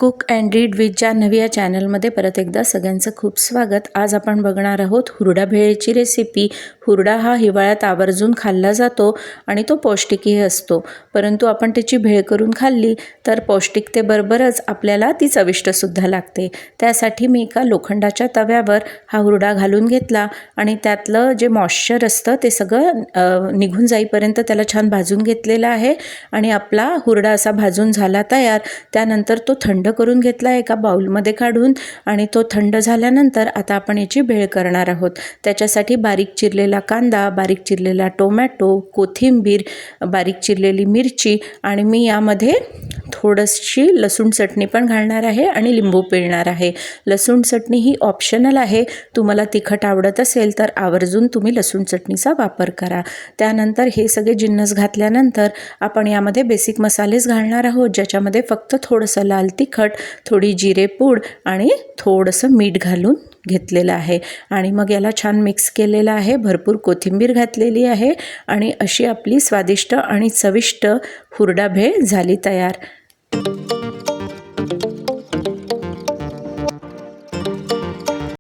Cook and read विथच्या नव्या चॅनलमध्ये परत एकदा सगळ्यांचं खूप स्वागत। आज आपण बघणार आहोत हुरडा भेळची रेसिपी। हुरडा हा हिवाळ्यात आवर्जून खाल्ला जातो आणि तो पौष्टिकही असतो, परंतु आपण त्याची भेळ करून खाल्ली तर पौष्टिकतेबरोबरच आपल्याला ती चविष्टसुद्धा लागते। त्यासाठी मी एका लोखंडाच्या तव्यावर हा हुरडा घालून घेतला आणि त्यातलं जे मॉइश्चर असतं ते सगळं निघून जाईपर्यंत त्याला छान भाजून घेतलेलं आहे आणि आपला हुरडा असा भाजून झाला तयार। त्यानंतर तो थंड करून घेतला एका बाउलमध्ये काढून आणि तो थंड झाल्यानंतर आता आपण याची भेळ करणार आहोत। त्याच्यासाठी बारीक चिरलेला कांदा, बारीक चिरलेला टोमॅटो, कोथिंबीर, बारीक चिरलेली मिरची आणि मी यामध्ये थोडीशी लसूण चटणी पण घालणार आहे आणि लिंबू पिळणार आहे। लसूण चटणी ही ऑप्शनल आहे, तुम्हाला तिखट आवडत असेल तर आवर्जून तुम्ही लसूण चटणीचा वापर करा। त्यानंतर हे सगळे जिन्नस घातल्यानंतर आपण यामध्ये बेसिक मसालेच घालणार आहोत, ज्याच्यामध्ये फक्त थोडंसं लाल तिखट, थोडी जिरेपूड आणि थोडंसं मीठ घालून घेतलेलं आहे आणि मग याला छान मिक्स केलेलं आहे। भरपूर कोथिंबीर घातलेली आहे आणि अशी आपली स्वादिष्ट आणि चविष्ट हुरडा भेळ झाली तयार।